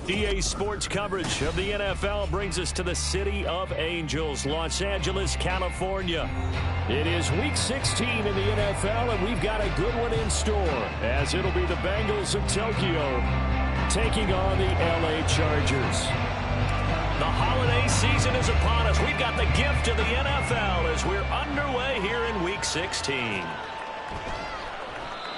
EA Sports coverage of the NFL brings us to the City of Angels, Los Angeles, California. It is Week 16 in the NFL, and we've got a good one in store, as it'll be the Bengals of Tokyo taking on the LA Chargers. The holiday season is upon us. We've got the gift of the NFL as we're underway here in Week 16.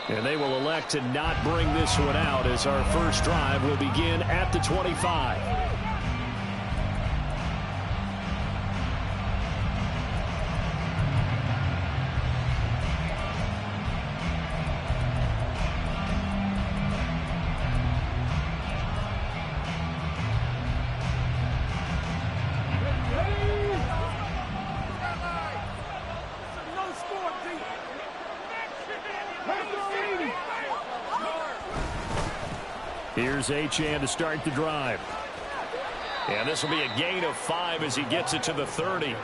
And they will elect to not bring this one out as our first drive will begin at the 25. Here's Achane to start the drive. And this will be a gain of 5 as he gets it to the 30.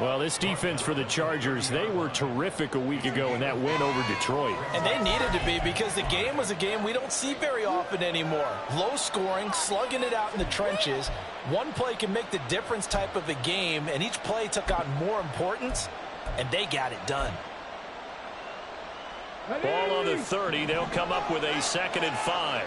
Well, this defense for the Chargers, they were terrific a week ago in that win over Detroit. And they needed to be, because the game was a game we don't see very often anymore. Low scoring, slugging it out in the trenches. One play can make the difference type of a game, and each play took on more importance, and they got it done. Ball on the 30. They'll come up with a 2nd and 5.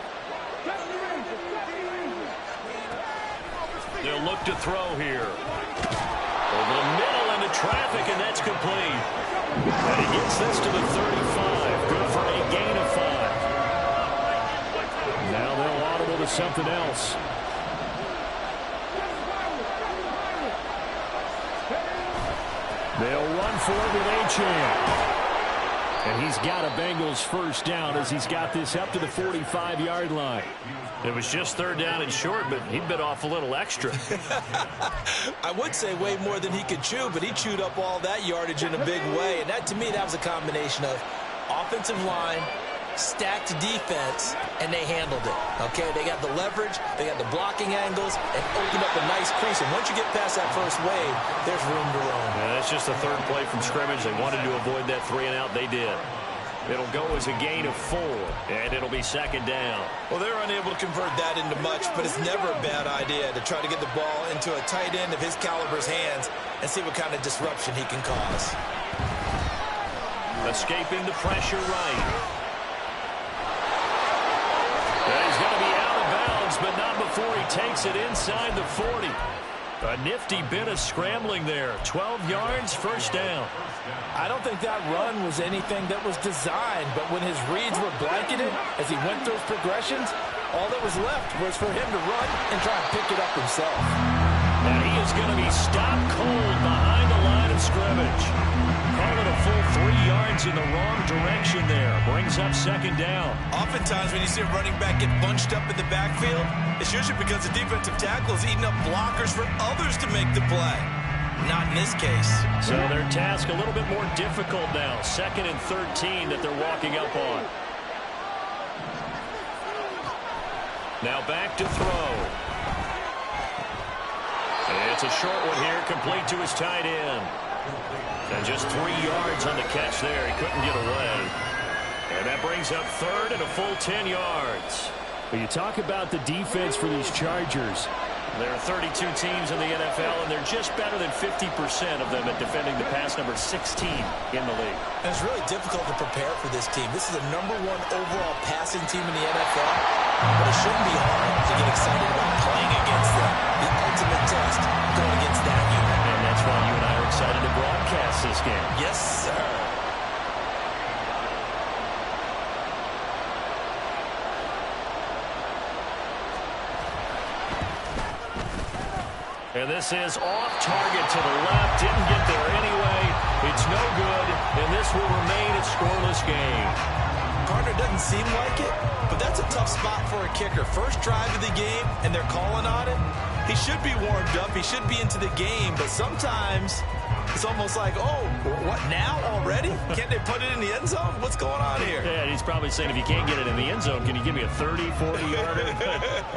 They'll look to throw here. Over the middle into traffic, and that's complete. And he gets this to the 35. Good for a gain of 5. Now they'll audible to something else. They'll run for it with Achane. And he's got a Bengals first down as he's got this up to the 45-yard line. It was just 3rd down and short, but he bit off a little extra. I would say way more than he could chew, but he chewed up all that yardage in a big way. And that, to me, that was a combination of offensive line, stacked defense, and they handled it. Okay, they got the leverage, they got the blocking angles, and opened up a nice crease. And once you get past that first wave, there's room to roam. Yeah, that's just the 3rd play from scrimmage. They wanted to avoid that 3-and-out. They did. It'll go as a gain of 4, and it'll be 2nd down. Well, they're unable to convert that into much, but it's never a bad idea to try to get the ball into a tight end of his caliber's hands and see what kind of disruption he can cause. Escaping the pressure right. He's going to be out of bounds, but not before he takes it inside the 40. A nifty bit of scrambling there. 12 yards, first down. I don't think that run was anything that was designed, but when his reads were blanketed as he went through his progressions, all that was left was for him to run and try and pick it up himself. And he is going to be stopped cold behind the line of scrimmage. Call it a full 3 yards in the wrong direction there. Brings up 2nd down. Oftentimes when you see a running back get bunched up in the backfield, it's usually because the defensive tackle is eating up blockers for others to make the play. Not in this case. So their task a little bit more difficult now. 2nd and 13 that they're walking up on. Now back to throw. It's a short one here, complete to his tight end. And just 3 yards on the catch there. He couldn't get away. And that brings up 3rd and a full 10 yards. But you talk about the defense for these Chargers. There are 32 teams in the NFL, and they're just better than 50% of them at defending the pass, number 16 in the league. And it's really difficult to prepare for this team. This is the #1 overall passing team in the NFL, but it shouldn't be hard to get excited about playing against them. The ultimate test going against that unit. And that's why you and I are excited to broadcast this game. Yes, sir. And this is off target to the left. Didn't get there anyway. It's no good, and this will remain a scoreless game. Partner doesn't seem like it, but that's a tough spot for a kicker. First drive of the game, and they're calling on it. He should be warmed up. He should be into the game, but sometimes it's almost like, oh, what now already? Can't they put it in the end zone? What's going on here? Yeah, he's probably saying, if you can't get it in the end zone, can you give me a 30, 40-yarder?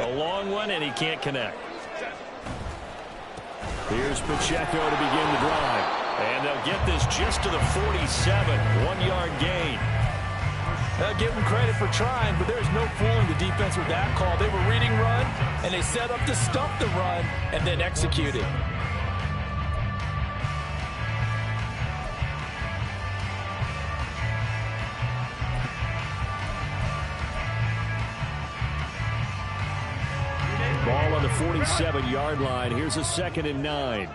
A long one, and he can't connect. Here's Pacheco to begin the drive. And they'll get this just to the 47. 1-yard gain. Give them credit for trying, but there's no fooling the defense with that call. They were reading run, and they set up to stump the run and then executed. Ball on the 47-yard line. Here's a 2nd and 9.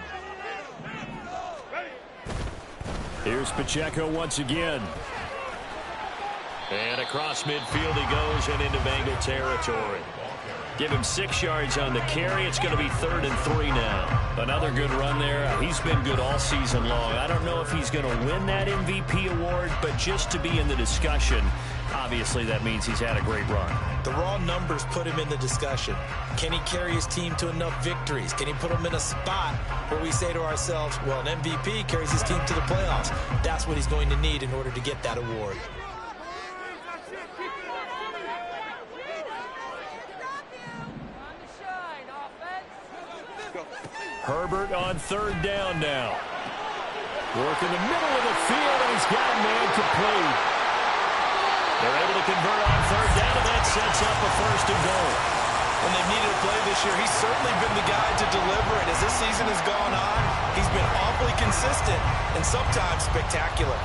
Here's Pacheco once again. And across midfield he goes and into Bengal territory. Give him 6 yards on the carry. It's going to be 3rd and 3 now. Another good run there. He's been good all season long. I don't know if he's going to win that MVP award, but just to be in the discussion, obviously that means he's had a great run. The raw numbers put him in the discussion. Can he carry his team to enough victories? Can he put them in a spot where we say to ourselves, well, an MVP carries his team to the playoffs. That's what he's going to need in order to get that award. Herbert on 3rd down now. Work in the middle of the field, and he's got a man complete. They're able to convert on 3rd down, and that sets up a 1st and goal. When they've needed a play this year, he's certainly been the guy to deliver it. As this season has gone on, he's been awfully consistent and sometimes spectacular.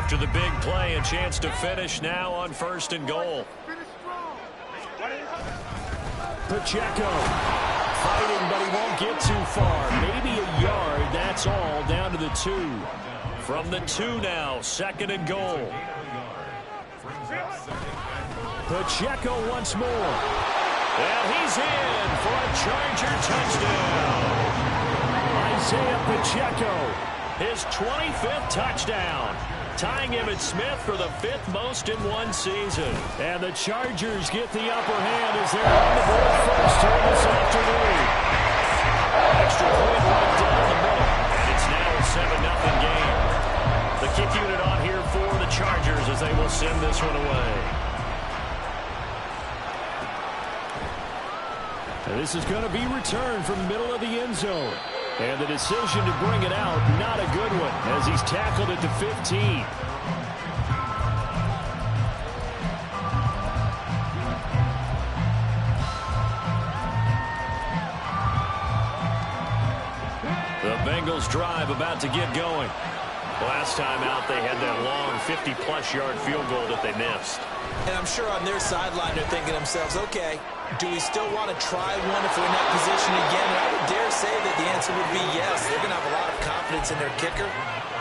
After the big play, a chance to finish now on 1st and goal. Pacheco fighting, but he won't get too far. Maybe a yard, that's all, down to the 2. From the 2 now, 2nd and goal. Pacheco once more. And he's in for a Charger touchdown. Isaiah Pacheco, his 25th touchdown, tying Emmitt Smith for the 5th most in one season. And the Chargers get the upper hand as they're on the board first here this afternoon. Extra point right down the middle, and it's now a 7-0 game. The kick unit on here for the Chargers as they will send this one away. And this is going to be returned from the middle of the end zone. And the decision to bring it out, not a good one, as he's tackled at the 15. The Bengals drive about to get going. Last time out, they had that long 50-plus-yard field goal that they missed. And I'm sure on their sideline they're thinking to themselves, okay, do we still want to try one if we're in that position again? And I would dare say that the answer would be yes. They're going to have a lot of confidence in their kicker.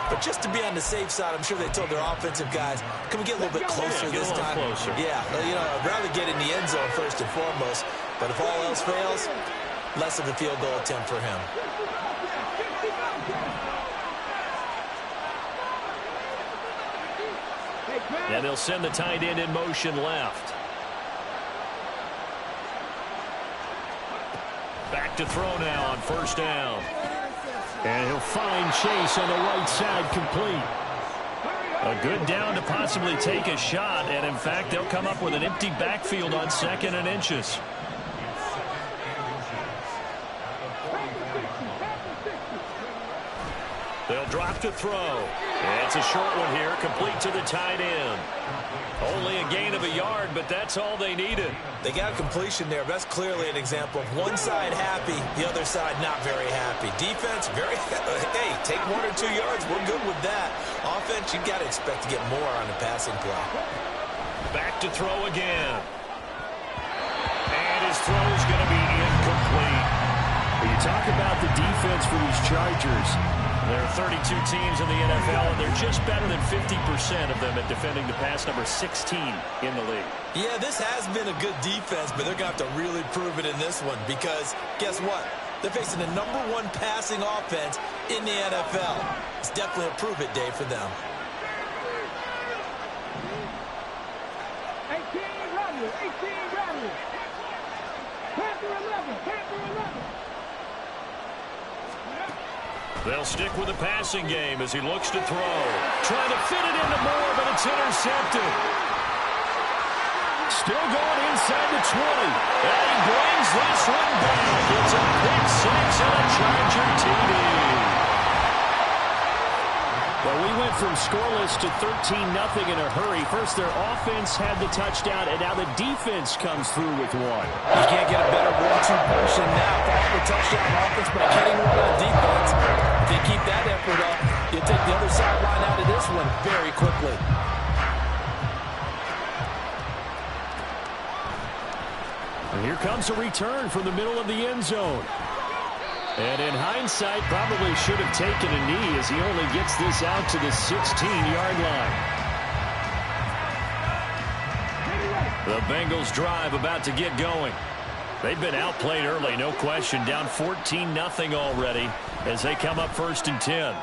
But just to be on the safe side, I'm sure they told their offensive guys, can we get a little bit closer this time? Closer. Yeah, you know, I'd rather get in the end zone first and foremost. But if all else fails, less of a field goal attempt for him. And they'll send the tight end in motion left. Back to throw now on 1st down. And he'll find Chase on the right side complete. A good down to possibly take a shot. And, in fact, they'll come up with an empty backfield on 2nd and inches. They'll drop to throw. And it's a short one here, complete to the tight end. Only a gain of a yard, but that's all they needed. They got a completion there. That's clearly an example of one side happy, the other side not very happy. Defense, very, hey, take 1 or 2 yards. We're good with that. Offense, you got to expect to get more on the passing play. Back to throw again. And his throw is going to be incomplete. When you talk about the defense for these Chargers, there are 32 teams in the NFL, and they're just better than 50% of them at defending the pass, number 16 in the league. Yeah, this has been a good defense, but they're going to have to really prove it in this one because guess what? They're facing the #1 passing offense in the NFL. It's definitely a prove-it day for them. 18 Romulus, 18 Romulus. Panther 11, Panther 11. They'll stick with the passing game as he looks to throw. Trying to fit it into Moore, but it's intercepted. Still going inside the 20. And he brings this one back. It's a pick six and a Charger TD. Well, we went from scoreless to 13-0 in a hurry. First, their offense had the touchdown, and now the defense comes through with one. You can't get a better 1-2 punch than that. That's the touchdown offense by getting one on defense. If they keep that effort up, you'll take the other sideline out of this one very quickly. And here comes a return from the middle of the end zone. And in hindsight, probably should have taken a knee as he only gets this out to the 16-yard line. The Bengals drive about to get going. They've been outplayed early, no question. Down 14-0 already as they come up 1st and 10.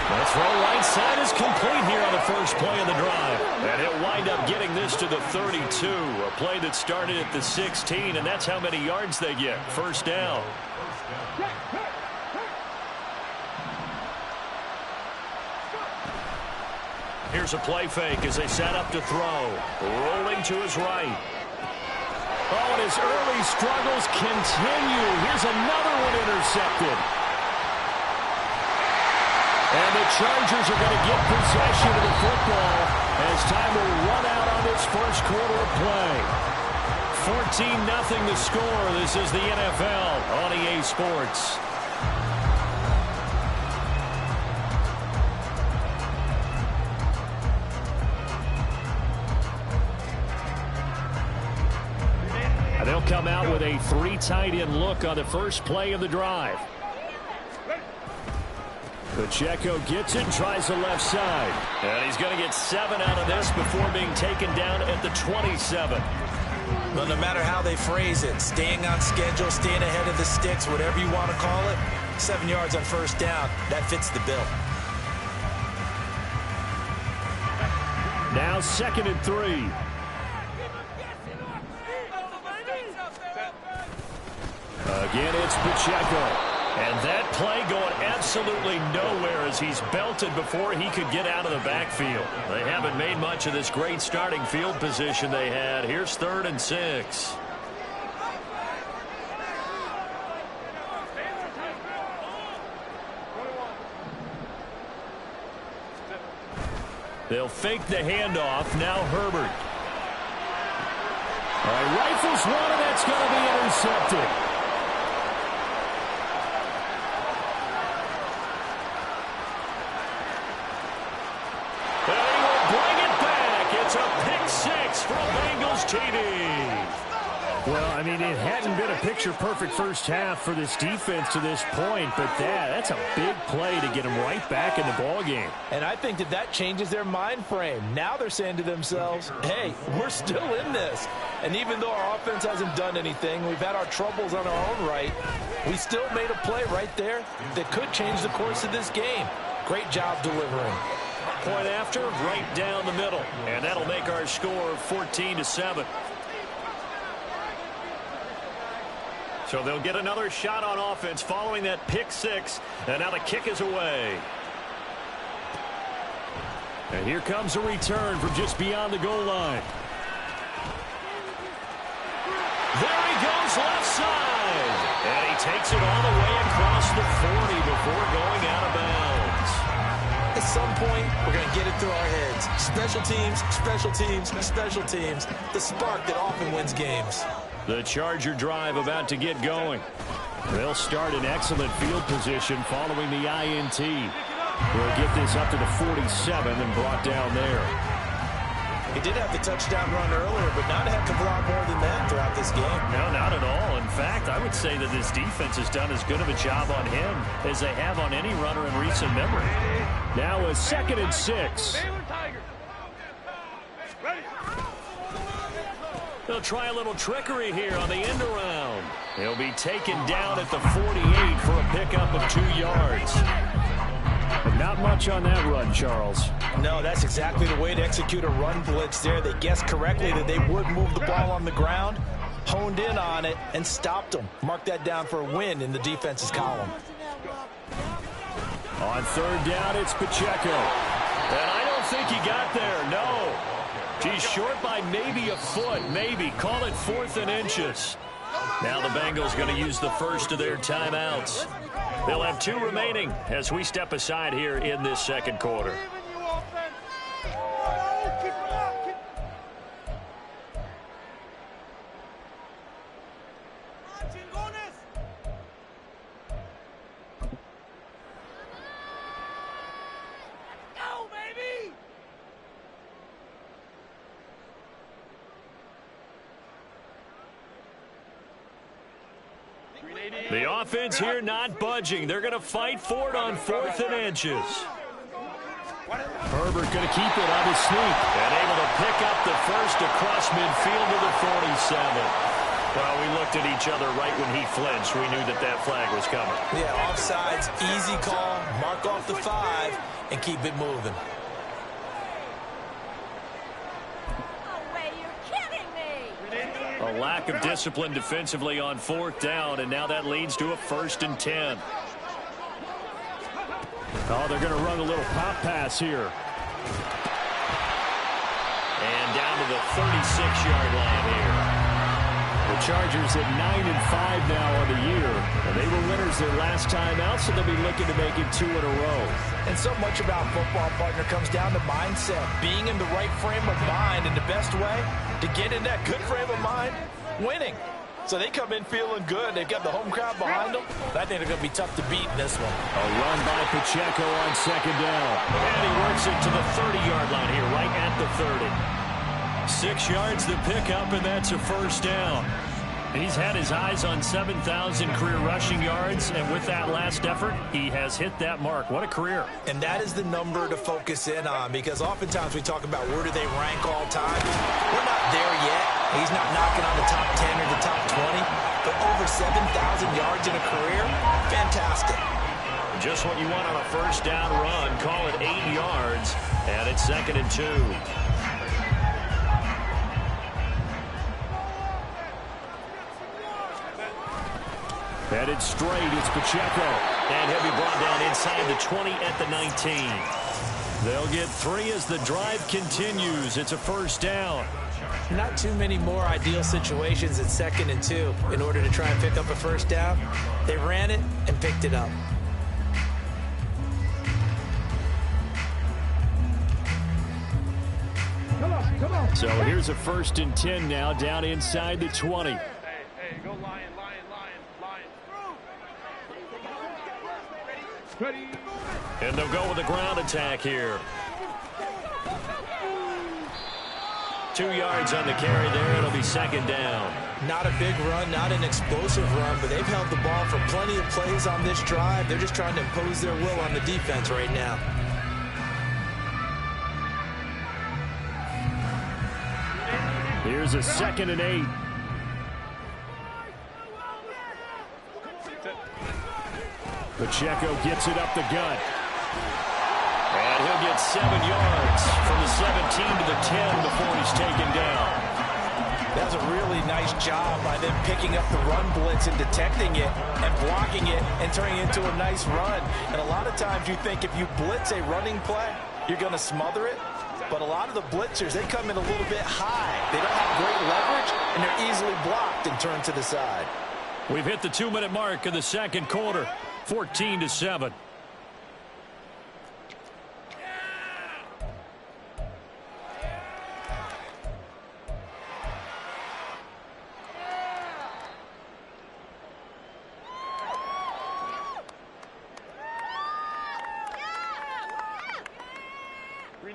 The throw right side is complete here on the first play of the drive. And he'll wind up getting this to the 32. A play that started at the 16, and that's how many yards they get. First down. Here's a play fake as they set up to throw. Rolling to his right. Oh, and his early struggles continue. Here's another one intercepted. And the Chargers are going to get possession of the football as time will run out on this first quarter of play. 14-0 the score. This is the NFL on EA Sports. They'll come out with a 3 tight end look on the first play of the drive. Pacheco gets it, tries the left side. And he's going to get 7 out of this before being taken down at the 27. Well, no matter how they phrase it, staying on schedule, staying ahead of the sticks, whatever you want to call it, 7 yards on first down, that fits the bill. Now 2nd and 3. Again, it's Pacheco. And that play going absolutely nowhere as he's belted before he could get out of the backfield. They haven't made much of this great starting field position they had. Here's 3rd and 6. They'll fake the handoff. Now Herbert. All right, rifles one, and that's going to be intercepted. Well, I mean, it hadn't been a picture-perfect first half for this defense to this point, but that's a big play to get them right back in the ballgame. And I think that changes their mind frame. Now they're saying to themselves, hey, we're still in this. And even though our offense hasn't done anything, we've had our troubles on our own right, we still made a play right there that could change the course of this game. Great job delivering. Point after, right down the middle. And that'll make our score 14-7. So they'll get another shot on offense following that pick six. And now the kick is away. And here comes a return from just beyond the goal line. There he goes left side. And he takes it all the way across the 40 before going out of bounds. At some point, we're going to get it through our heads. Special teams, special teams, special teams. The spark that often wins games. The Charger drive about to get going. They'll start in excellent field position following the INT. We'll get this up to the 47 and brought down there. He did have the touchdown run earlier, but not a heck of a lot more than that throughout this game. No, not at all. In fact, I would say that this defense has done as good of a job on him as they have on any runner in recent memory. Now a 2nd and 6. They'll try a little trickery here on the end around. He'll be taken down at the 48 for a pickup of 2 yards. But not much on that run, Charles. No, that's exactly the way to execute a run blitz there. They guessed correctly that they would move the ball on the ground, honed in on it, and stopped them. Mark that down for a win in the defense's column. On third down, it's Pacheco. And I don't think he got there, no. He's short by maybe a foot, maybe. Call it 4th and inches. Now the Bengals going to use the first of their timeouts. They'll have 2 remaining as we step aside here in this second quarter. The offense here not budging. They're going to fight for it on 4th and inches. Herbert going to keep it on his sneak and able to pick up the first across midfield to the 47. Well, we looked at each other right when he flinched. We knew that that flag was coming. Yeah, offsides, easy call. Mark off the 5 and keep it moving. A lack of discipline defensively on 4th down, and now that leads to a 1st and 10. Oh, they're going to run a little pop pass here. And down to the 36-yard line here. The Chargers at 9-5 now on the year. And they were winners their last time out, so they'll be looking to make it 2 in a row. And so much about football, partner, comes down to mindset. Being in the right frame of mind, and the best way to get in that good frame of mind, winning. So they come in feeling good. They've got the home crowd behind them. I think they're going to be tough to beat in this one. A run by Pacheco on 2nd down. And he works it to the 30-yard line here, right at the 30. 6 yards the pickup, and that's a 1st down. He's had his eyes on 7,000 career rushing yards, and with that last effort, he has hit that mark. What a career. And that is the number to focus in on, because oftentimes we talk about where do they rank all time. We're not there yet. He's not knocking on the top 10 or the top 20, but over 7,000 yards in a career, fantastic. Just what you want on a 1st down run. Call it 8 yards, and it's 2nd and 2. Headed straight, it's Pacheco. And he'll be brought down inside the 20 at the 19. They'll get 3 as the drive continues. It's a 1st down. Not too many more ideal situations at 2nd and 2 in order to try and pick up a 1st down. They ran it and picked it up. Come on. So here's a 1st and 10 now down inside the 20. Hey, go Lion. Ready. And they'll go with a ground attack here. 2 yards on the carry there. It'll be 2nd down. Not a big run, not an explosive run, but they've held the ball for plenty of plays on this drive. They're just trying to impose their will on the defense right now. Here's a 2nd and 8. Pacheco gets it up the gut. And he'll get 7 yards from the 17 to the 10 before he's taken down. That's a really nice job by them picking up the run blitz and detecting it and blocking it and turning it into a nice run. And a lot of times you think if you blitz a running play, you're going to smother it. But a lot of the blitzers, they come in a little bit high. They don't have great leverage, and they're easily blocked and turned to the side. We've hit the 2-minute mark in the second quarter. 14-7.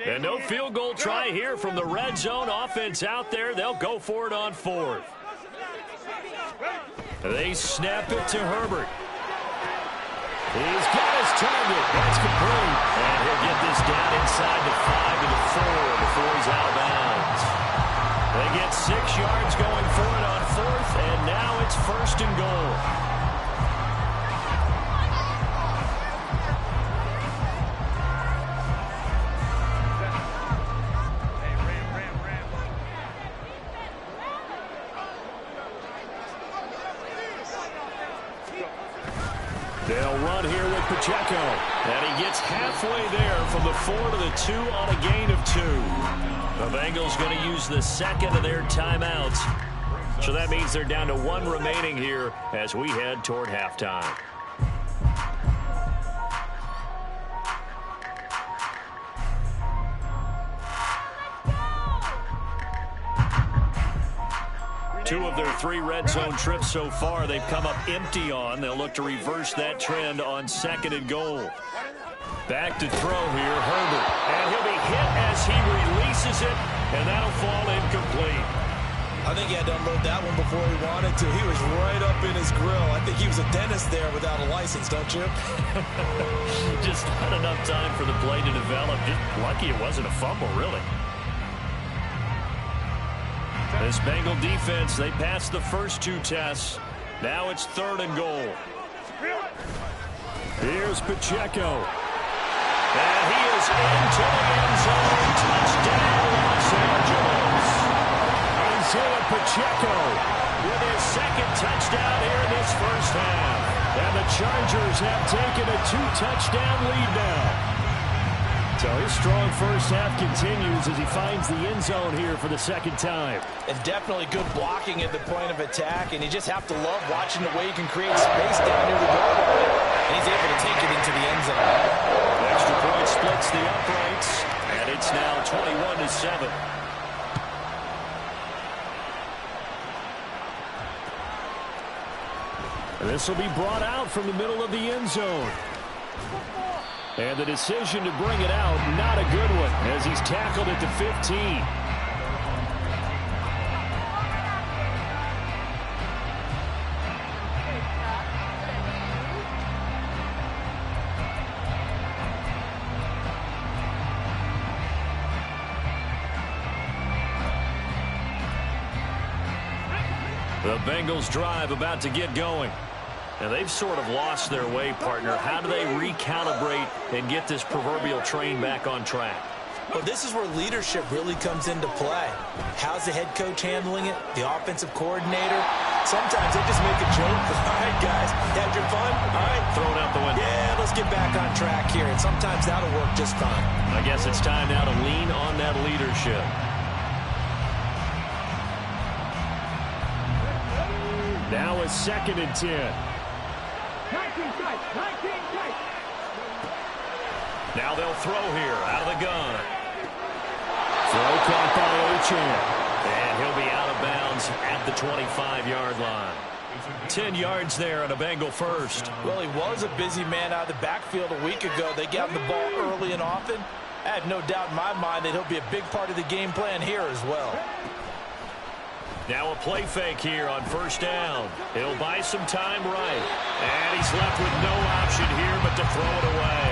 And no field goal try here from the red zone offense out there. They'll go for it on 4th. They snap it to Herbert. He's got his target. That's complete. And he'll get this down inside the 5 to the 4 before he's out of bounds. They get 6 yards going for it on 4th, and now it's 1st and goal. They'll run here with Pacheco. And he gets halfway there from the 4 to the 2 on a gain of 2. The Bengals going to use the second of their timeouts. So that means they're down to 1 remaining here as we head toward halftime. Two of their 3 red zone trips so far they've come up empty on. They'll look to reverse that trend on 2nd and goal. Back to throw here, Herbert. And he'll be hit as he releases it, and that'll fall incomplete. I think he had to unload that one before he wanted to. He was right up in his grill. I think he was a dentist there without a license, don't you? Just not enough time for the play to develop. Just lucky it wasn't a fumble, really. This Bengal defense, they passed the first 2 tests. Now it's 3rd and goal. Here's Pacheco. And he is into the end zone. Touchdown, Los Angeles. Isaiah Pacheco with his 2nd touchdown here in this first half. And the Chargers have taken a 2-touchdown lead now. So his strong first half continues as he finds the end zone here for the 2nd time. And definitely good blocking at the point of attack, and you just have to love watching the way he can create space down near the goal line. And he's able to take it into the end zone. The extra point splits the uprights, and it's now 21-7. And this will be brought out from the middle of the end zone. And the decision to bring it out, not a good one, as he's tackled at the 15. The Bengals drive about to get going. And they've sort of lost their way, partner. How do they recalibrate and get this proverbial train back on track? Well, this is where leadership really comes into play. How's the head coach handling it? The offensive coordinator? Sometimes they just make a joke. All right, guys, had your fun? All right. Throw it out the window. Yeah, let's get back on track here. And sometimes that'll work just fine. I guess it's time now to lean on that leadership. Now it's 2nd and 10. 19 tight, 19 tight. Now they'll throw here out of the gun. Throw caught by Ochan. And he'll be out of bounds at the 25-yard line. 10 yards there and a Bengal first. Well, he was a busy man out of the backfield a week ago. They got him the ball early and often. I have no doubt in my mind that he'll be a big part of the game plan here as well. Now a play fake here on 1st down. He'll buy some time right. And he's left with no option here but to throw it away.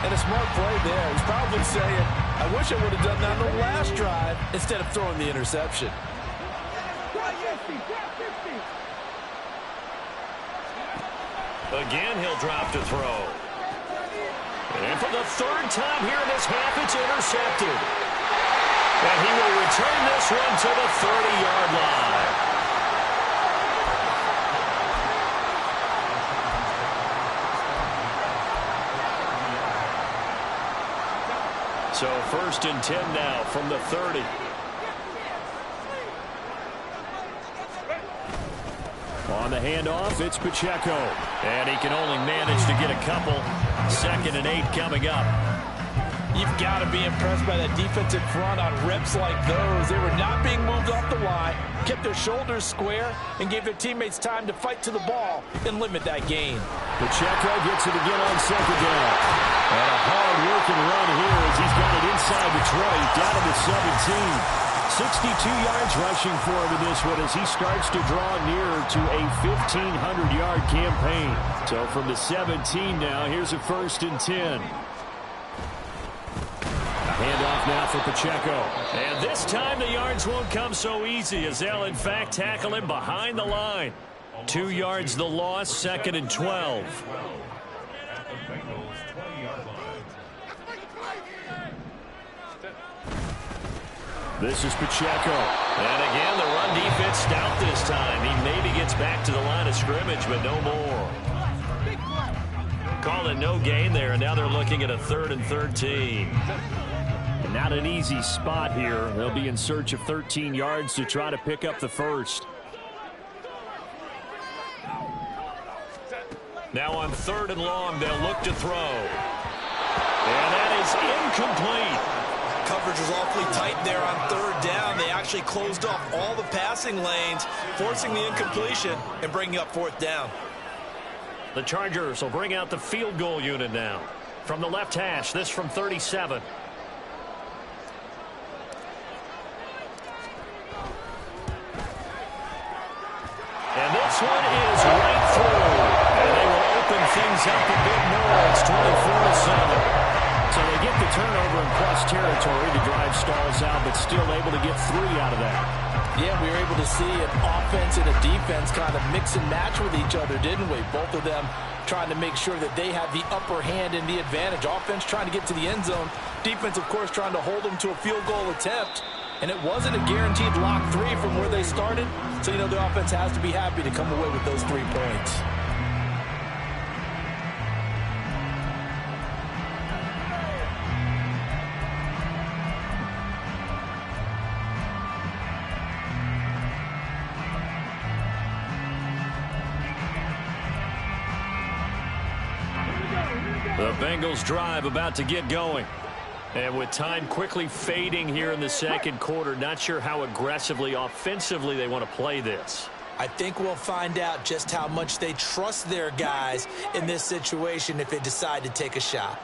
And a smart play there. He's probably saying, I wish I would have done that on the last drive instead of throwing the interception. Again, he'll drop to throw. And for the 3rd time here in this half, it's intercepted. And he will return this one to the 30-yard line. So 1st and 10 now from the 30. On the handoff, it's Pacheco. And he can only manage to get a couple. 2nd and 8 coming up. You've got to be impressed by that defensive front on reps like those. They were not being moved off the line, kept their shoulders square, and gave their teammates time to fight to the ball and limit that gain. Pacheco gets it again on 2nd down. And a hard-working run here as he's got it inside the 20, down to the 17. 62 yards rushing for him in this one as he starts to draw nearer to a 1,500-yard campaign. So from the 17 now, here's a 1st and 10. Handoff now for Pacheco. And this time the yards won't come so easy as they'll, in fact, tackle him behind the line. 2 yards the loss, 2nd and 12. This is Pacheco. And again, the run defense stout this time. He maybe gets back to the line of scrimmage, but no more. Call it no gain there, and now they're looking at a 3rd and 13. And not an easy spot here. They'll be in search of 13 yards to try to pick up the first. Now on 3rd and long, they'll look to throw. And that is incomplete. Coverage was awfully tight there on 3rd down. They actually closed off all the passing lanes, forcing the incompletion and bringing up 4th down. The Chargers will bring out the field goal unit now. From the left hash, this from 37. And this one is right through. And they will open things up a bit more. It's 24-7. So they get the turnover in plus territory. The drive stalls out, but still able to get 3 out of that. Yeah, we were able to see an offense and a defense kind of mix and match with each other, didn't we? Both of them trying to make sure that they have the upper hand and the advantage. Offense trying to get to the end zone. Defense, of course, trying to hold them to a field goal attempt. And it wasn't a guaranteed lock 3 from where they started. So, you know, the offense has to be happy to come away with those 3 points. The Bengals drive about to get going. And with time quickly fading here in the second quarter, not sure how aggressively, offensively they want to play this. I think we'll find out just how much they trust their guys in this situation if they decide to take a shot.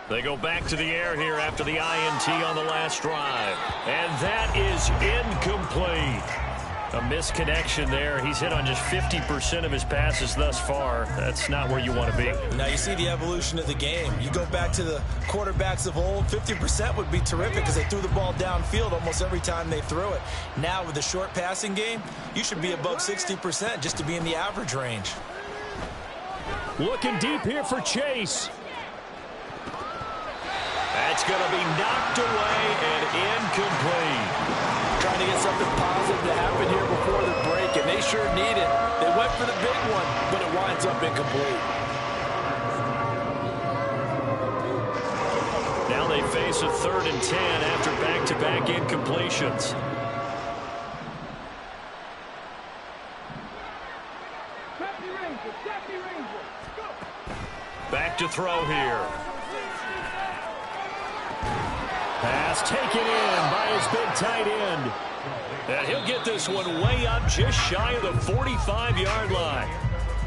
They go back to the air here after the INT on the last drive. And that is incomplete. A misconnection there. He's hit on just 50% of his passes thus far. That's not where you want to be. Now you see the evolution of the game. You go back to the quarterbacks of old, 50% would be terrific because they threw the ball downfield almost every time they threw it. Now with the short passing game, you should be above 60% just to be in the average range. Looking deep here for Chase. That's going to be knocked away and incomplete. Trying to get something positive to happen here before the break, and they sure need it. They went for the big one, but it winds up incomplete. Now they face a 3rd and 10 after back-to-back incompletions. Back to throw here. Pass taken in by his big tight end. And he'll get this one way up just shy of the 45-yard line.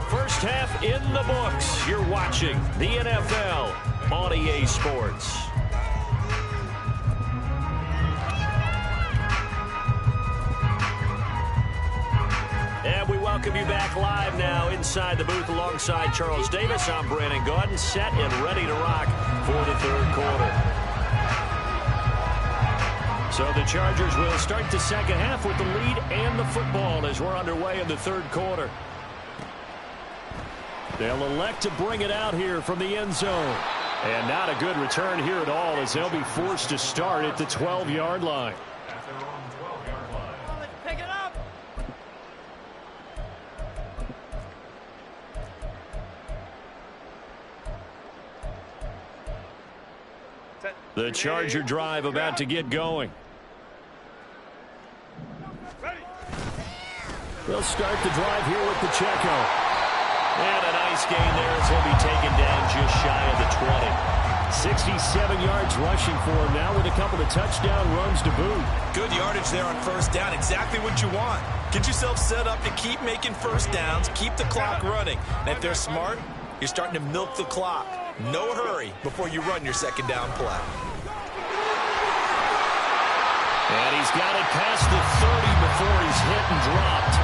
First half in the books. You're watching the NFL on EA Sports. And we welcome you back live now inside the booth alongside Charles Davis. I'm Brandon Gaudin, set and ready to rock for the 3rd quarter. So the Chargers will start the second half with the lead and the football as we're underway in the 3rd quarter. They'll elect to bring it out here from the end zone. And not a good return here at all as they'll be forced to start at the 12-yard line. Pick it up. The Charger drive about to get going. They'll start the drive here with Pacheco. And a nice gain there as he'll be taken down just shy of the 20. 67 yards rushing for him now with a couple of touchdown runs to boot. Good yardage there on 1st down. Exactly what you want. Get yourself set up to keep making 1st downs, keep the clock running. And if they're smart, you're starting to milk the clock. No hurry before you run your 2nd down play. And he's got it past the 30 before he's hit and dropped.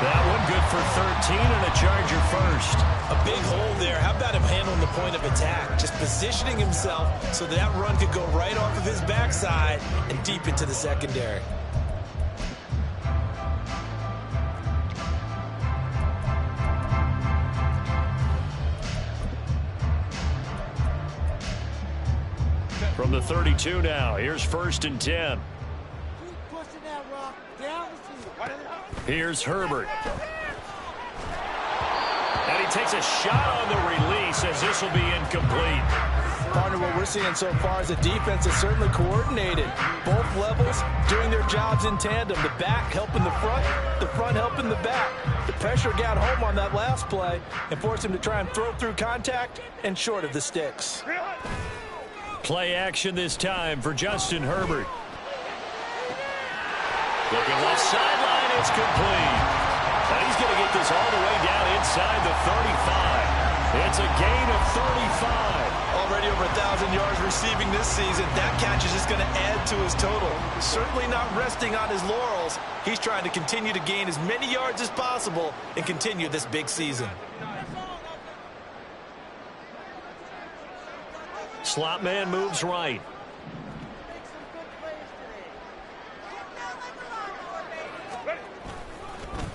That one good for 13 and a Charger first. A big hole there. How about him handling the point of attack? Just positioning himself so that run could go right off of his backside and deep into the secondary. From the 32 now, here's 1st and 10. Here's Herbert. And he takes a shot on the release as this will be incomplete. Partner, what we're seeing so far is the defense is certainly coordinated. Both levels doing their jobs in tandem. The back helping the front helping the back. The pressure got home on that last play and forced him to try and throw through contact and short of the sticks. Play action this time for Justin Herbert. Looking left sideline, it's complete. And he's going to get this all the way down inside the 35. It's a gain of 35. Already over 1,000 yards receiving this season. That catch is just going to add to his total. Certainly not resting on his laurels. He's trying to continue to gain as many yards as possible and continue this big season. Slot man moves right.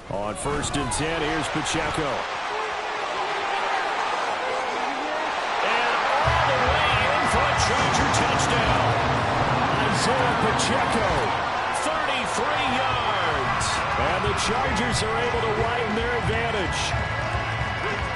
On 1st and 10, here's Pacheco. And all the way in for a Charger touchdown. Isaiah Pacheco, 33 yards. And the Chargers are able to widen their advantage.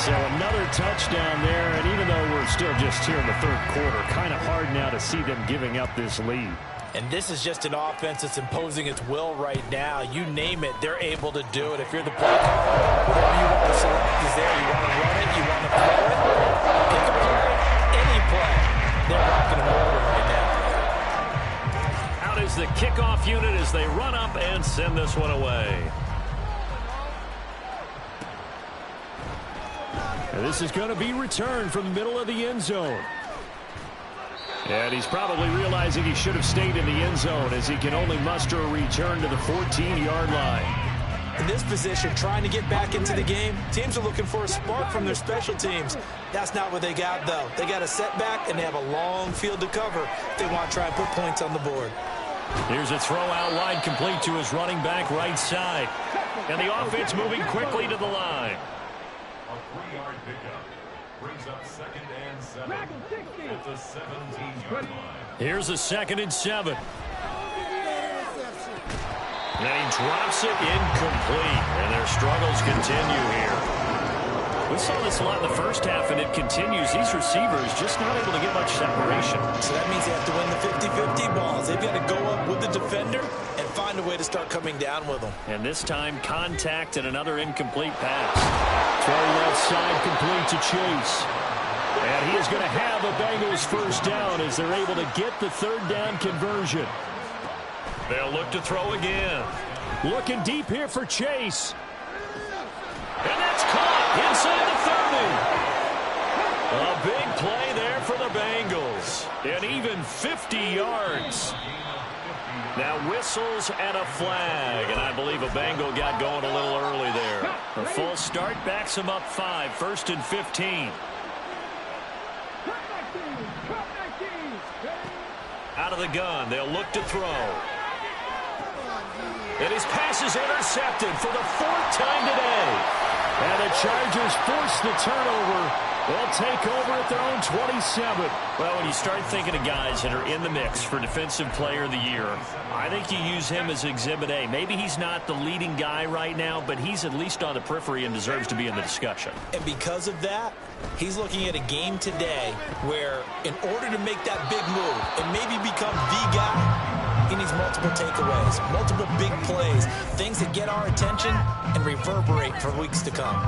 So another touchdown there, and even though we're still just here in the 3rd quarter, kind of hard now to see them giving up this lead. And this is just an offense that's imposing its will right now. You name it, they're able to do it. If you're the play caller, whatever you want to select is there. You want to run it, you want to throw it, pick a play, any play. They're rocking and rolling right now. Out is the kickoff unit as they run up and send this one away. And this is going to be returned from the middle of the end zone. And he's probably realizing he should have stayed in the end zone as he can only muster a return to the 14-yard line. In this position, trying to get back into the game, teams are looking for a spark from their special teams. That's not what they got, though. They got a setback, and they have a long field to cover if they want to try and put points on the board. Here's a throw out wide complete to his running back right side. And the offense moving quickly to the line. A 3-yard pickup brings up 2nd and 7 at the 17-yard line. Here's a 2nd and 7. And he drops it incomplete. And their struggles continue here. We saw this a lot in the first half, and it continues. These receivers just not able to get much separation. So that means they have to win the 50-50 balls. They've got to go up with the defender and find a way to start coming down with them. And this time, contact and another incomplete pass. Throw left side complete to Chase. And he is going to have the Bengals first down as they're able to get the 3rd down conversion. They'll look to throw again. Looking deep here for Chase. And that's caught inside the 30. A big play there for the Bengals. And even 50 yards. Now whistles and a flag. And I believe a Bengal got going a little early there. The full start backs him up 5. 1st and 15. Out of the gun. They'll look to throw. And his pass is intercepted for the 4th time today. And the Chargers force the turnover. They'll take over at their own 27. Well, when you start thinking of guys that are in the mix for Defensive Player of the Year, I think you use him as Exhibit A. Maybe he's not the leading guy right now, but he's at least on the periphery and deserves to be in the discussion. And because of that, he's looking at a game today where in order to make that big move and maybe become the guy, he needs multiple takeaways, multiple big plays, things that get our attention and reverberate for weeks to come.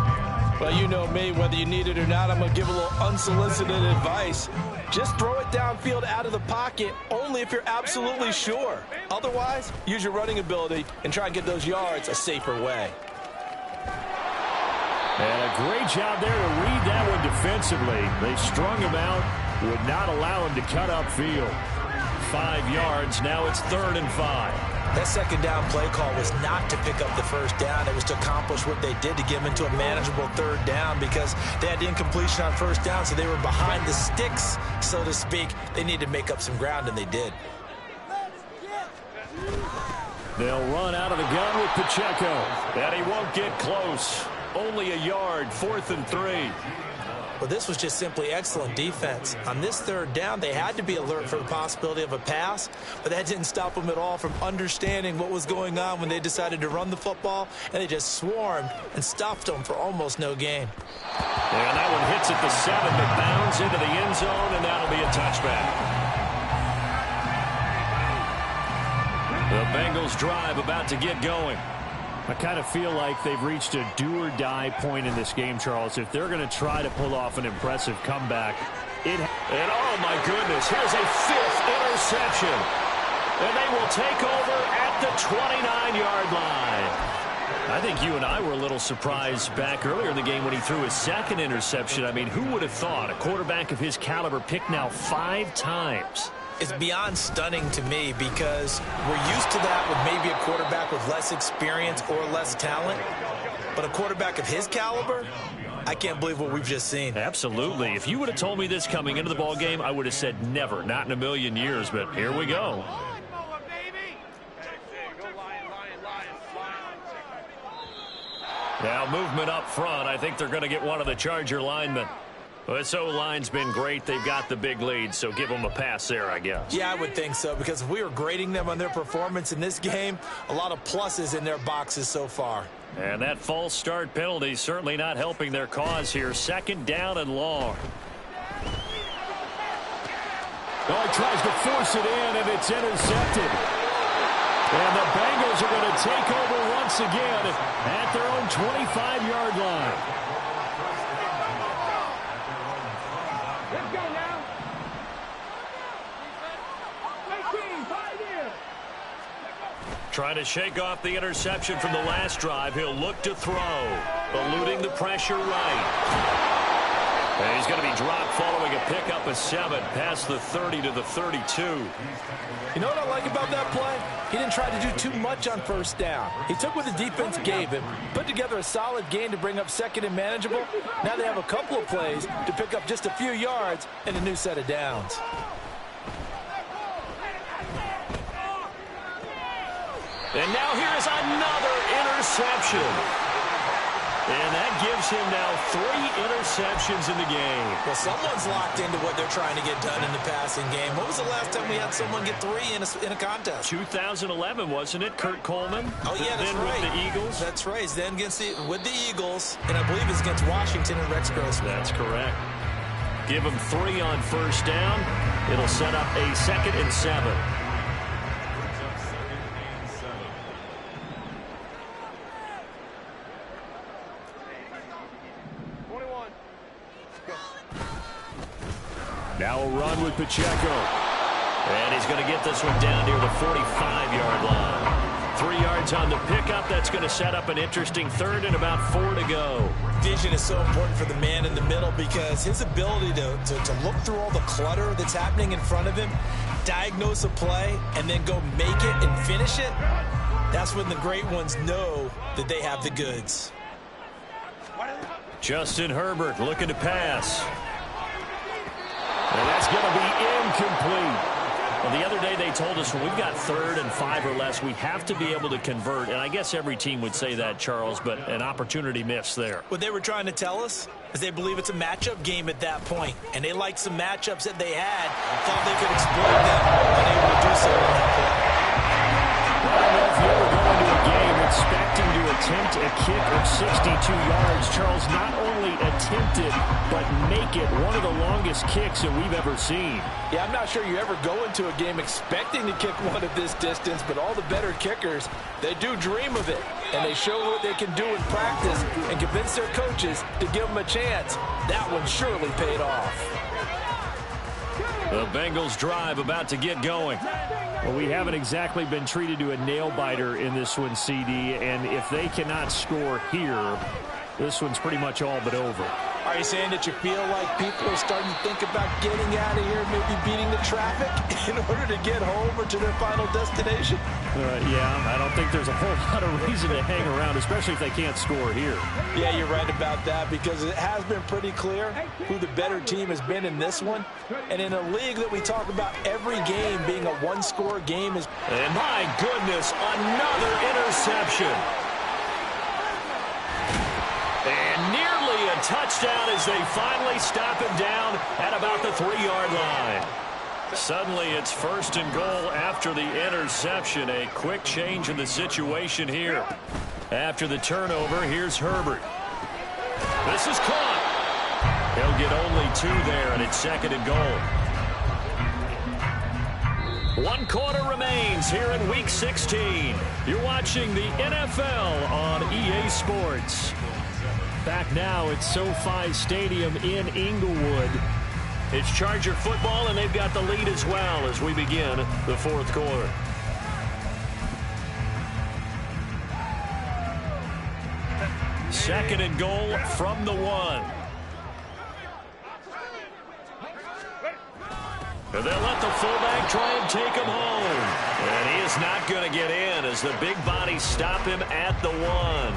Well, you know me, whether you need it or not, I'm going to give a little unsolicited advice. Just throw it downfield out of the pocket only if you're absolutely sure. Otherwise, use your running ability and try and get those yards a safer way. And a great job there to read that one defensively. They strung him out, would not allow him to cut upfield. 5 yards, now it's 3rd and 5. That 2nd down play call was not to pick up the 1st down. It was to accomplish what they did to get them into a manageable 3rd down because they had incompletion on 1st down, so they were behind the sticks, so to speak. They needed to make up some ground, and they did. They'll run out of the gun with Pacheco. And he won't get close. Only a yard, 4th and 3. Well, this was just simply excellent defense. On this third down, they had to be alert for the possibility of a pass, but that didn't stop them at all from understanding what was going on when they decided to run the football, and they just swarmed and stuffed them for almost no gain. And that one hits at the 7, but bounds into the end zone, and that'll be a touchback. The Bengals drive about to get going. I kind of feel like they've reached a do-or-die point in this game, Charles. If they're going to try to pull off an impressive comeback, and oh my goodness, here's a 5th interception. And they will take over at the 29-yard line. I think you and I were a little surprised back earlier in the game when he threw his 2nd interception. I mean, who would have thought a quarterback of his caliber picked now 5 times? It's beyond stunning to me because we're used to that with maybe a quarterback with less experience or less talent. But a quarterback of his caliber, I can't believe what we've just seen. Absolutely. If you would have told me this coming into the ball game, I would have said never, not in a million years. But here we go. Now movement up front. I think they're going to get one of the Charger linemen. Well, this O-line's been great. They've got the big lead, so give them a pass there, I guess. Yeah, I would think so, because if we were grading them on their performance in this game, a lot of pluses in their boxes so far. And that false start penalty certainly not helping their cause here. 2nd down and long. Oh, he tries to force it in, and it's intercepted. And the Bengals are going to take over once again at their own 25-yard line. Let's go now. 18, 5 years. Trying to shake off the interception from the last drive. He'll look to throw. Eluding the pressure right. And he's going to be dropped following a pickup of 7 past the 30 to the 32. You know what I like about that play? He didn't try to do too much on 1st down. He took what the defense gave him, put together a solid gain to bring up 2nd and manageable. Now they have a couple of plays to pick up just a few yards and a new set of downs. And now here's another interception. And that gives him now 3 interceptions in the game. Well, someone's locked into what they're trying to get done in the passing game. When was the last time we had someone get 3 in a contest? 2011, wasn't it? Kurt Coleman? Oh, yeah, that's then right. With the Eagles? That's right. Then with the Eagles, and I believe it's against Washington and Rex Grossman. That's correct. Give him 3 on 1st down. It'll set up a 2nd and 7. Now a run with Pacheco. And he's going to get this one down near the 45-yard line. 3 yards on the pickup. That's going to set up an interesting 3rd and about 4 to go. Vision is so important for the man in the middle because his ability to look through all the clutter that's happening in front of him, diagnose a play, and then go make it and finish it, that's when the great ones know that they have the goods. Justin Herbert looking to pass. And that's going to be incomplete. Well, the other day they told us when we've got 3rd and 5 or less, we have to be able to convert. And I guess every team would say that, Charles, but an opportunity missed there. What they were trying to tell us is they believe it's a matchup game at that point. And they liked some matchups that they had, thought they could exploit them, and able to do so on that play. I don't know if you ever go into a game expecting to attempt a kick of 62 yards. Charles, not only attempt it, but make it one of the longest kicks that we've ever seen. Yeah, I'm not sure you ever go into a game expecting to kick one of this distance, but all the better kickers, they do dream of it. And they show what they can do in practice and convince their coaches to give them a chance. That one surely paid off. The Bengals drive about to get going. Well, we haven't exactly been treated to a nail-biter in this one, CD, and if they cannot score here, this one's pretty much all but over. Are you saying that you feel like people are starting to think about getting out of here, maybe beating the traffic in order to get home or to their final destination? Yeah, I don't think there's a whole lot of reason to hang around, especially if they can't score here. Yeah, you're right about that because it has been pretty clear who the better team has been in this one. And in a league that we talk about every game being a one-score game is... And my goodness, another interception. And nearly a touchdown as they finally stop him down at about the 3-yard line. Suddenly it's 1st and goal after the interception. A quick change in the situation here. After the turnover, here's Herbert. This is caught. He'll get only 2 there, and it's 2nd and goal. 1 quarter remains here in Week 16. You're watching the NFL on EA Sports. Back now at SoFi Stadium in Inglewood. It's Charger football, and they've got the lead as well as we begin the 4th quarter. Second and goal from the 1. And they'll let the fullback try and take him home. And he is not going to get in as the big bodies stop him at the 1.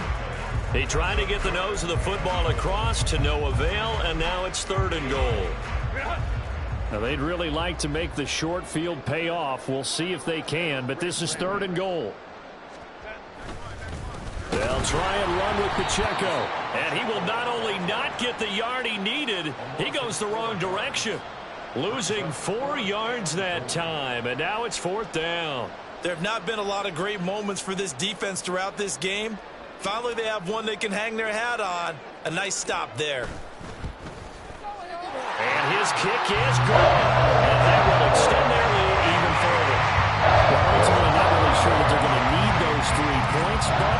He tried to get the nose of the football across to no avail, and now it's 3rd and goal. Now they'd really like to make the short field pay off. We'll see if they can, but this is 3rd and goal. They'll try and run with Pacheco, and he will not only not get the yard he needed, he goes the wrong direction. Losing 4 yards that time, and now it's 4th down. There have not been a lot of great moments for this defense throughout this game. Finally, they have one they can hang their hat on. A nice stop there. And his kick is good. And that will extend their lead even further. Well, ultimately, not really sure that they're going to need those 3 points, but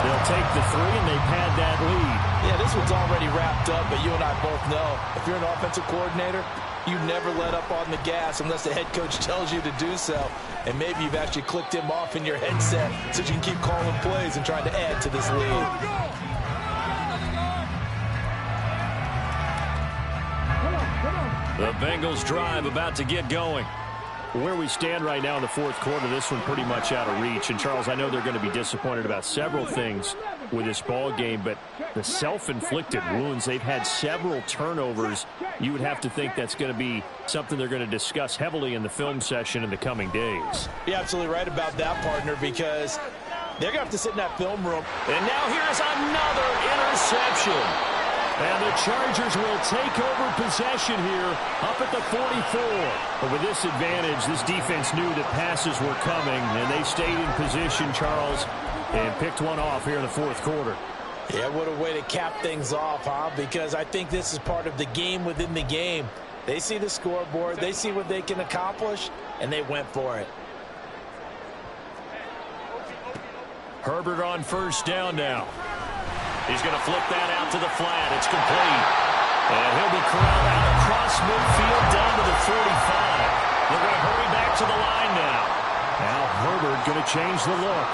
they'll take the 3, and they've had that lead. Yeah, this one's already wrapped up, but you and I both know if you're an offensive coordinator, you never let up on the gas unless the head coach tells you to do so. And maybe you've actually clicked him off in your headset so you can keep calling plays and trying to add to this lead. The Bengals drive about to get going. Where we stand right now in the 4th quarter, this one pretty much out of reach. And, Charles, I know they're going to be disappointed about several things with this ball game, but the self-inflicted wounds, they've had several turnovers. You would have to think that's going to be something they're going to discuss heavily in the film session in the coming days. You're absolutely right about that, partner, because they're going to have to sit in that film room. And now here's another interception. And the Chargers will take over possession here up at the 44. But with this advantage, this defense knew that passes were coming, and they stayed in position, Charles, and picked one off here in the 4th quarter. Yeah, what a way to cap things off, huh? Because I think this is part of the game within the game. They see the scoreboard, they see what they can accomplish, and they went for it. Herbert on 1st down now. He's going to flip that out to the flat. It's complete. And he'll be corralled out across midfield down to the 45. They're going to hurry back to the line now. Now Herbert going to change the look.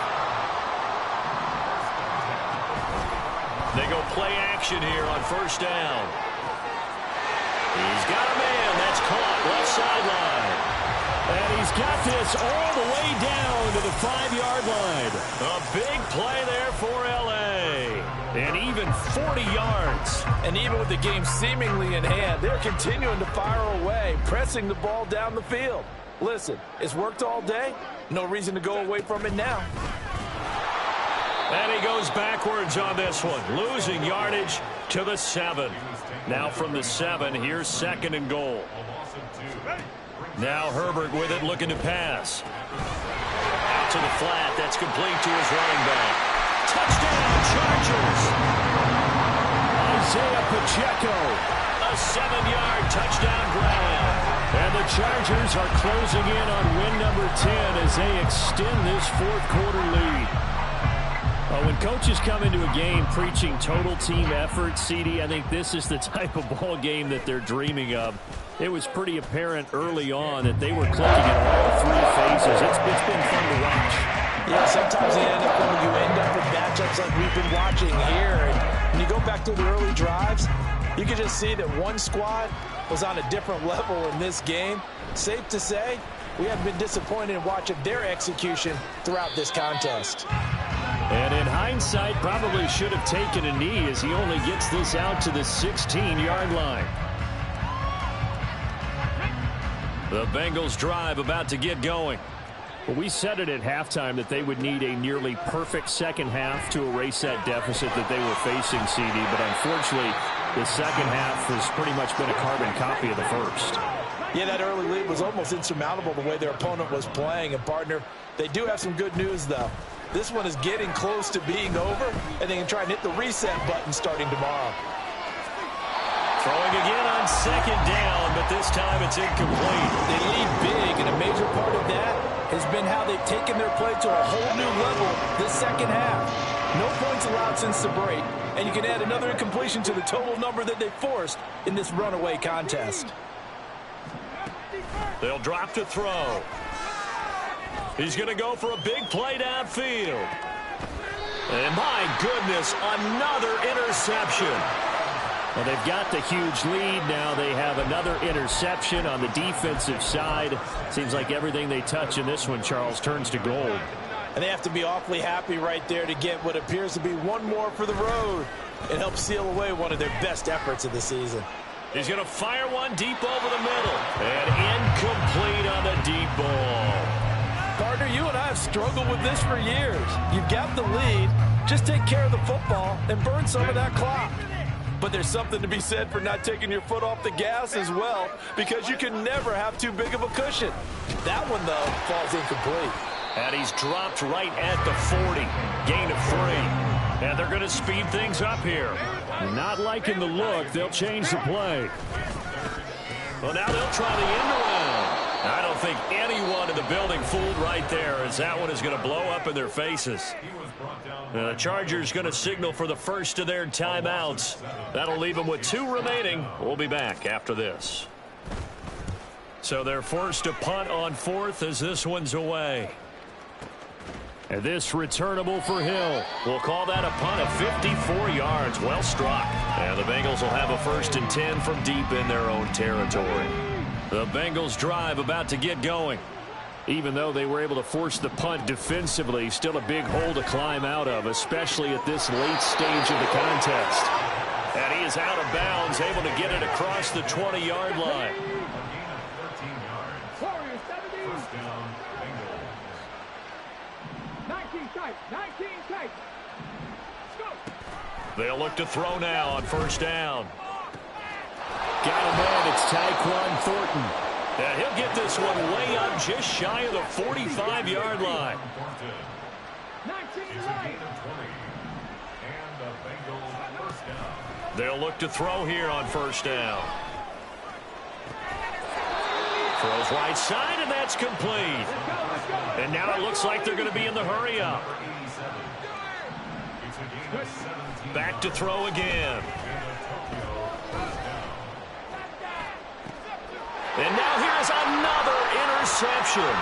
They go play action here on 1st down. He's got a man. That's caught. Left sideline. And he's got this all the way down to the 5-yard line. A big play there for L.A. And even 40 yards. And even with the game seemingly in hand, they're continuing to fire away, pressing the ball down the field. Listen, it's worked all day. No reason to go away from it now. And he goes backwards on this one, losing yardage to the 7. Now from the 7, here's 2nd and goal. Now Herbert with it, looking to pass. Out to the flat, that's complete to his running back. Touchdown, Chargers! Isaiah Pacheco, a 7-yard touchdown grab. And the Chargers are closing in on win number 10 as they extend this 4th quarter lead. When coaches come into a game preaching total team effort, CD, I think this is the type of ball game that they're dreaming of. It was pretty apparent early on that they were clicking in all 3 phases. It's been fun to watch. Yeah, sometimes in the NFL you end up with matchups like we've been watching here. And when you go back to the early drives, you can just see that one squad was on a different level in this game. Safe to say, we haven't been disappointed in watching their execution throughout this contest. And in hindsight, probably should have taken a knee as he only gets this out to the 16-yard line. The Bengals drive about to get going. Well, we said it at halftime that they would need a nearly perfect second half to erase that deficit that they were facing, CD. But unfortunately, The second half has pretty much been a carbon copy of the first. Yeah, that early lead was almost insurmountable the way their opponent was playing. And, partner, they do have some good news, though. This one is getting close to being over, and they can try and hit the reset button starting tomorrow. Throwing again on second down, but this time it's incomplete. They lead big, and a major part of that has been how they've taken their play to a whole new level this second half. No points allowed since the break, and you can add another incompletion to the total number that they forced in this runaway contest. They'll drop to throw. He's going to go for a big play downfield. And my goodness, another interception. Well, they've got the huge lead. Now they have another interception on the defensive side. Seems like everything they touch in this one, Charles, turns to gold. And they have to be awfully happy right there to get what appears to be one more for the road and help seal away one of their best efforts of the season. He's going to fire one deep over the middle. And incomplete on the deep ball. Partner, you and I have struggled with this for years. You've got the lead. Just take care of the football and burn some of that clock. But there's something to be said for not taking your foot off the gas as well, because you can never have too big of a cushion. That one, though, falls incomplete. And he's dropped right at the 40. Gain of 3. And they're going to speed things up here. Not liking the look. They'll change the play. Well, now they'll try the end around. I don't think anyone in the building fooled right there, as that one is going to blow up in their faces. The Chargers going to signal for the first of their timeouts. That'll leave them with 2 remaining. We'll be back after this. So they're forced to punt on 4th as this one's away. And this returnable for Hill. We'll call that a punt of 54 yards. Well struck. And the Bengals will have a 1st and 10 from deep in their own territory. The Bengals drive about to get going. Even though they were able to force the punt defensively, still a big hole to climb out of, especially at this late stage of the contest. And he is out of bounds, able to get it across the 20-yard line. They'll look to throw now on 1st down. Got him in. It's Tyquan Thornton. And he'll get this one way up just shy of the 45-yard line. They'll look to throw here on 1st down. Throws right side, and that's complete. And now it looks like they're going to be in the hurry-up. Back to throw again. And now here's another interception.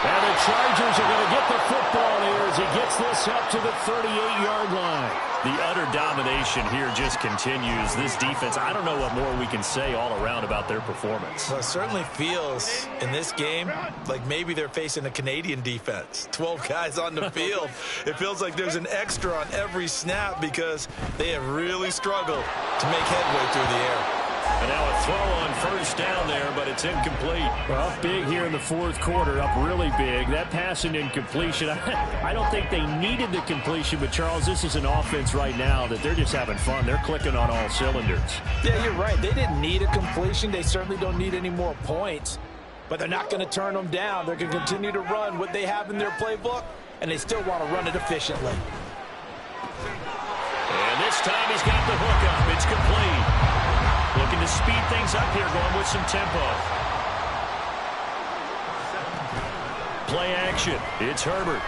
And the Chargers are going to get the football here as he gets this up to the 38-yard line. The utter domination here just continues. This defense, I don't know what more we can say all around about their performance. Well, it certainly feels in this game like maybe they're facing a Canadian defense. 12 guys on the field. It feels like there's an extra on every snap because they have really struggled to make headway through the air. And now a throw on 1st down there, but it's incomplete. Well, up big here in the 4th quarter, up really big. That pass and incompletion, I don't think they needed the completion, but, Charles, this is an offense right now that they're just having fun. They're clicking on all cylinders. Yeah, you're right. They didn't need a completion. They certainly don't need any more points, but they're not going to turn them down. They're going to continue to run what they have in their playbook, and they still want to run it efficiently. And this time he's got the hook up. It's complete. Looking to speed things up here, going with some tempo. Play action. It's Herbert.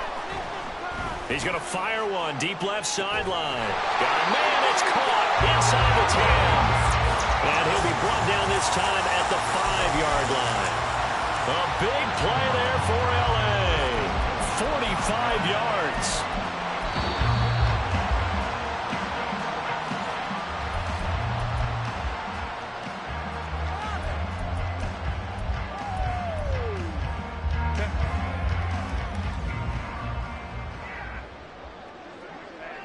He's going to fire one deep left sideline. Got a man. It's caught inside the 10. And he'll be brought down this time at the 5-yard line. A big play there for L.A. 45 yards.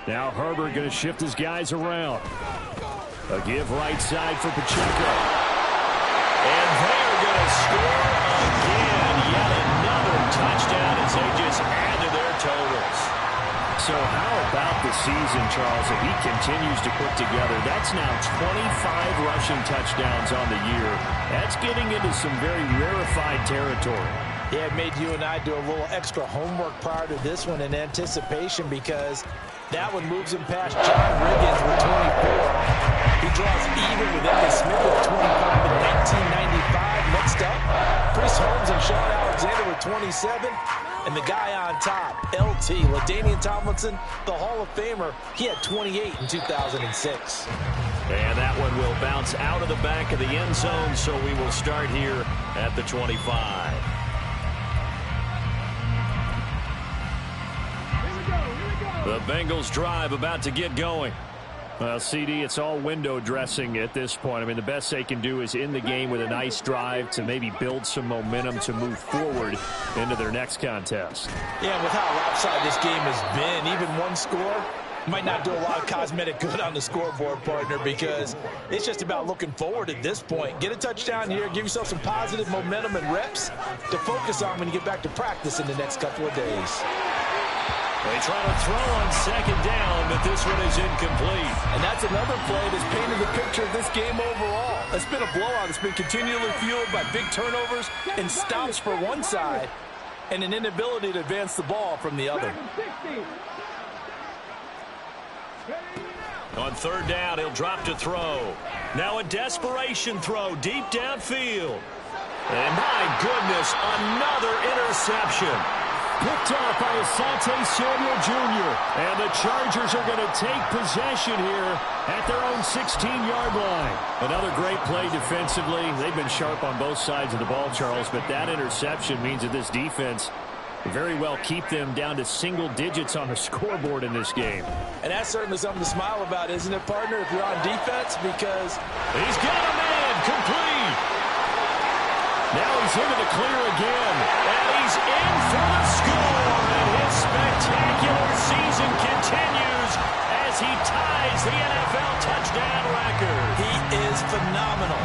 Now Herbert going to shift his guys around. A give right side for Pacheco. And they're going to score again. Yet another touchdown as they just add to their totals. So how about the season, Charles, that he continues to put together? That's now 25 rushing touchdowns on the year. That's getting into some very rarefied territory. Yeah, it made you and I do a little extra homework prior to this one in anticipation, because that one moves him past John Riggins with 24. He draws even with Emmitt Smith with 25 in 1995. Next up, Chris Holmes and Sean Alexander with 27. And the guy on top, LT, LaDainian Tomlinson, the Hall of Famer, he had 28 in 2006. And that one will bounce out of the back of the end zone, so we will start here at the 25. The Bengals drive about to get going. Well, CD, it's all window dressing at this point. I mean, the best they can do is in the game with a nice drive to maybe build some momentum to move forward into their next contest. Yeah, with how lopsided this game has been, even one score might not do a lot of cosmetic good on the scoreboard, partner, because it's just about looking forward at this point. Get a touchdown here, give yourself some positive momentum and reps to focus on when you get back to practice in the next couple of days. They try to throw on second down, but this one is incomplete. And that's another play that's painted the picture of this game overall. It's been a blowout. It's been continually fueled by big turnovers and stops for one side and an inability to advance the ball from the other. On third down, he'll drop to throw. Now a desperation throw deep downfield. And my goodness, another interception. Picked off by Asante Samuel Jr. And the Chargers are going to take possession here at their own 16-yard line. Another great play defensively. They've been sharp on both sides of the ball, Charles, but that interception means that this defense very well keep them down to single digits on the scoreboard in this game. And that's certainly something to smile about, isn't it, partner, if you're on defense, because he's got a man complete. Now he's into the clear again, and he's in for the score, and his spectacular season continues as he ties the NFL touchdown record. He is phenomenal.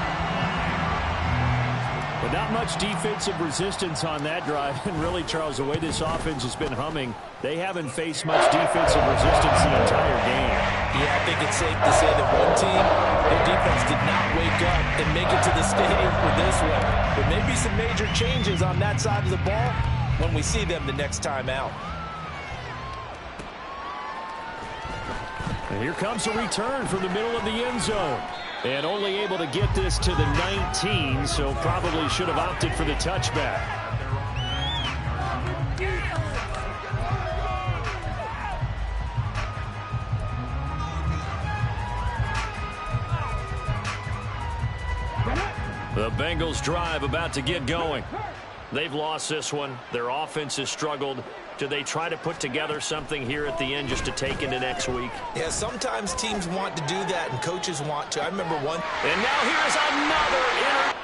But not much defensive resistance on that drive. And really, Charles, the way this offense has been humming, they haven't faced much defensive resistance the entire game. Yeah, I think it's safe to say that one team, their defense did not wake up and make it to the stadium for this one. There may be some major changes on that side of the ball when we see them the next time out. And here comes a return from the middle of the end zone. And only able to get this to the 19, so probably should have opted for the touchback. The Bengals drive about to get going. They've lost this one. Their offense has struggled. Do they try to put together something here at the end just to take into next week? Yeah, sometimes teams want to do that and coaches want to. I remember one. And now here's another